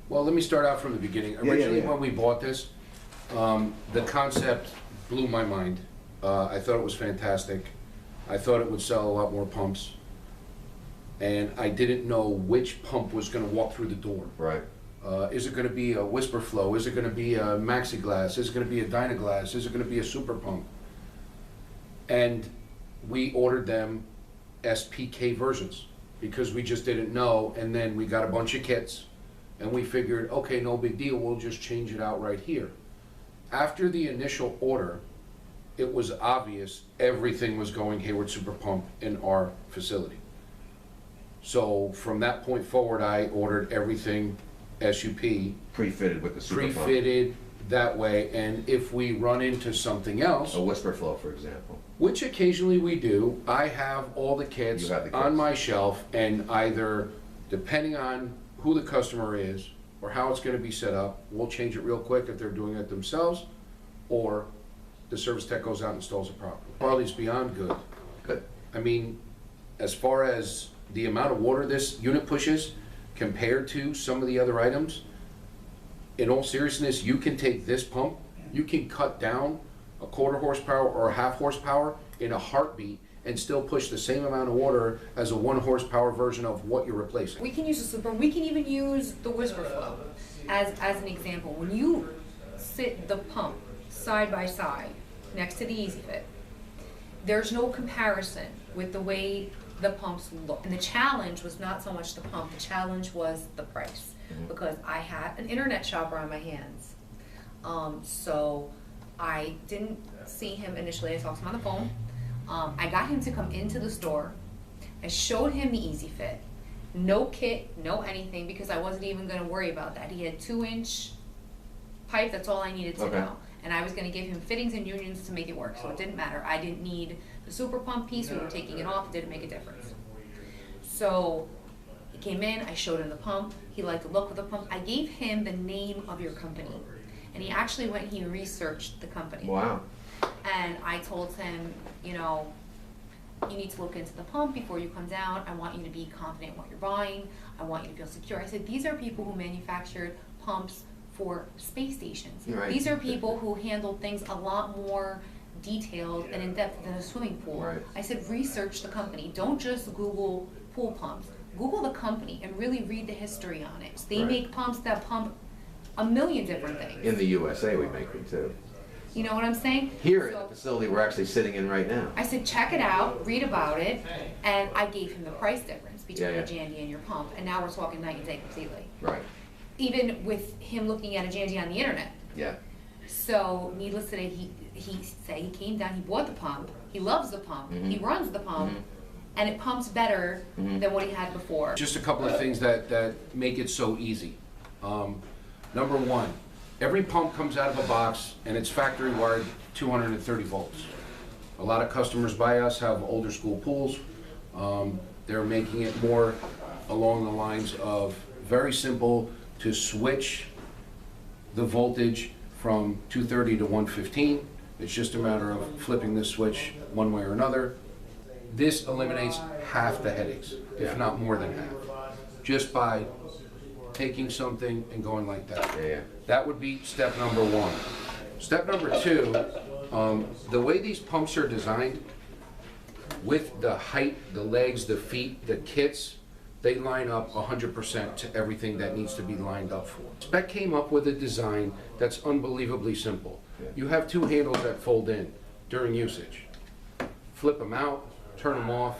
Well, let me start out from the beginning. Originally, when we bought this, the concept blew my mind. I thought it was fantastic. I thought it would sell a lot more pumps. And I didn't know which pump was going to walk through the door. Right. Is it going to be a Whisper Flow? Is it going to be a Maxi-Glass? Is it going to be a Dynaglass? Is it going to be a Super Pump? And we ordered them SPK versions because we just didn't know. And then we got a bunch of kits and we figured, okay, no big deal. We'll just change it out right here. After the initial order, it was obvious everything was going Hayward Super Pump in our facility. So from that point forward, I ordered everything SUP. Pre-fitted with the Super Pump. Pre-fitted that way, and if we run into something else, A Whisper Flow, for example. which occasionally we do, I have all the kits, You have the kits on my shelf, and either, depending on who the customer is or how it's going to be set up, we'll change it real quick if they're doing it themselves, or the service tech goes out and installs it properly. Quality's beyond good. Good. I mean, as far as the amount of water this unit pushes compared to some of the other items, in all seriousness, you can take this pump, you can cut down a 1/4 horsepower or a 1/2 horsepower in a heartbeat and still push the same amount of water as a 1 horsepower version of what you're replacing. We can use the Super, we can even use the Whisper Flow as an example. When you sit the pump side by side next to the EasyFit, there's no comparison with the way the pumps look. And the challenge was not so much the pump, the challenge was the price. Because I had an internet shopper on my hands. So I didn't see him initially, I talked to him on the phone. I got him to come into the store. I showed him the EasyFit. No kit, no anything, because I wasn't even gonna worry about that. He had 2-inch pipe, that's all I needed to know. And I was gonna give him fittings and unions to make it work, so it didn't matter. I didn't need the Super Pump piece, we were taking it off, it didn't make a difference. So he came in, I showed him the pump, he liked the look of the pump. I gave him the name of your company. And he actually went, he researched the company. Wow. And I told him, you know, you need to look into the pump before you come down. I want you to be confident in what you're buying. I want you to feel secure. I said, these are people who manufactured pumps for space stations. Right. These are people who handled things a lot more detailed and in-depth than a swimming pool. Right. I said, research the company. Don't just Google pool pumps. Google the company and really read the history on it. They Right. make pumps that pump a million different things. In the USA, we make them too. You know what I'm saying? Here So at the facility we're actually sitting in right now. I said, check it out, read about it, and I gave him the price difference between Yeah, a Jandy and your pump, and now we're talking night and day completely. Right. Even with him looking at a Jandy on the internet. Yeah. So, needless to say, he said he came down, he bought the pump, he loves the pump, he runs the pump, and it pumps better than what he had before. Just a couple of things that make it so easy. Number one, every pump comes out of a box and it's factory wired 230 volts. A lot of customers by us have older school pools. They're making it more along the lines of very simple to switch the voltage from 230 to 115. It's just a matter of flipping the switch one way or another. This eliminates half the headaches, if not more than half, just by taking something and going like that. Yeah. That would be step number one. Step number two, the way these pumps are designed, with the height, the legs, the feet, the kits, they line up 100% to everything that needs to be lined up for. Speck came up with a design that's unbelievably simple. You have 2 handles that fold in during usage. Flip them out, turn them off.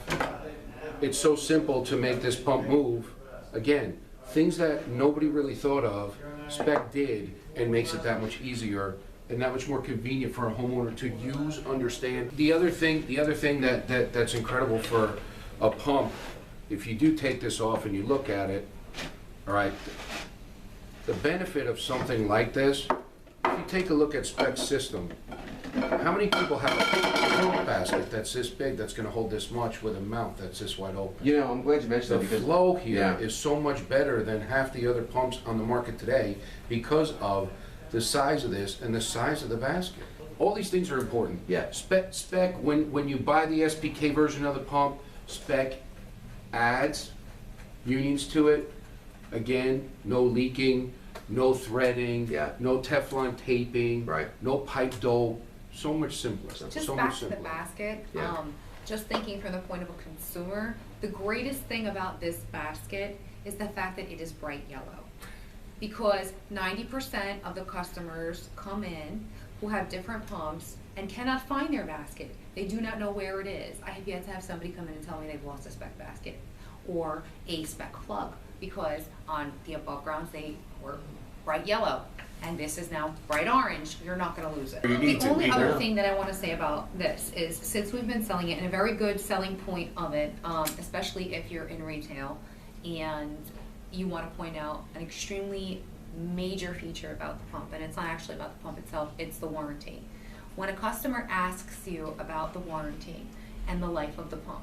It's so simple to make this pump move. Again, things that nobody really thought of, Speck did, and makes it that much easier and that much more convenient for a homeowner to use, understand. The other thing that's incredible for a pump, if you do take this off and you look at it, all right, the benefit of something like this, if you take a look at Speck's system, how many people have a float basket that's this big, that's gonna hold this much with a mouth that's this wide open? You know, I'm glad you mentioned The that because flow here yeah. is so much better than half the other pumps on the market today because of the size of this and the size of the basket. All these things are important. Yeah. Speck, when you buy the SPK version of the pump, Speck adds unions to it, Again, no leaking, no threading, Yeah. no Teflon taping, Right. no pipe dope. So much simpler. Just so back much to the simpler. basket, Yeah. just thinking from the point of a consumer, the greatest thing about this basket is the fact that it is bright yellow. Because 90% of the customers come in who have different pumps and cannot find their basket. They do not know where it is. I have yet to have somebody come in and tell me they've lost a Speck basket or a Speck plug, because on the above grounds they were bright yellow and this is now bright orange. You're not going to lose it. The only other thing that I want to say about this is, since we've been selling it, and a very good selling point of it, especially if you're in retail and you want to point out an extremely major feature about the pump, and it's not actually about the pump itself, it's the warranty. When a customer asks you about the warranty and the life of the pump,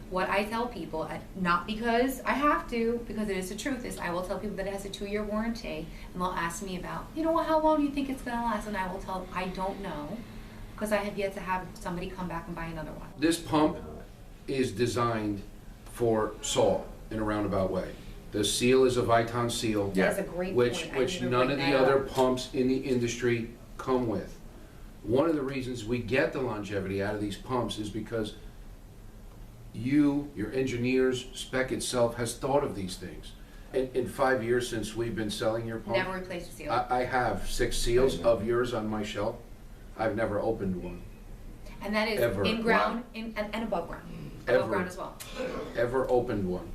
what I tell people, not because I have to, because it is the truth, is I will tell people that it has a 2-year warranty, and they'll ask me about, you know what, how long do you think it's going to last? And I will tell them, I don't know, because I have yet to have somebody come back and buy another one. This pump is designed for salt in a roundabout way. The seal is a Viton seal, That's a great which point. I which didn't none bring of the that other up. pumps in the industry come with. One of the reasons we get the longevity out of these pumps is because your engineers, Speck itself has thought of these things. In 5 years since we've been selling your pump, Never replace the seal. I have 6 seals of yours on my shelf. I've never opened one, And that is ever. in ground and above ground. Ever. Above ground as well. ever opened one.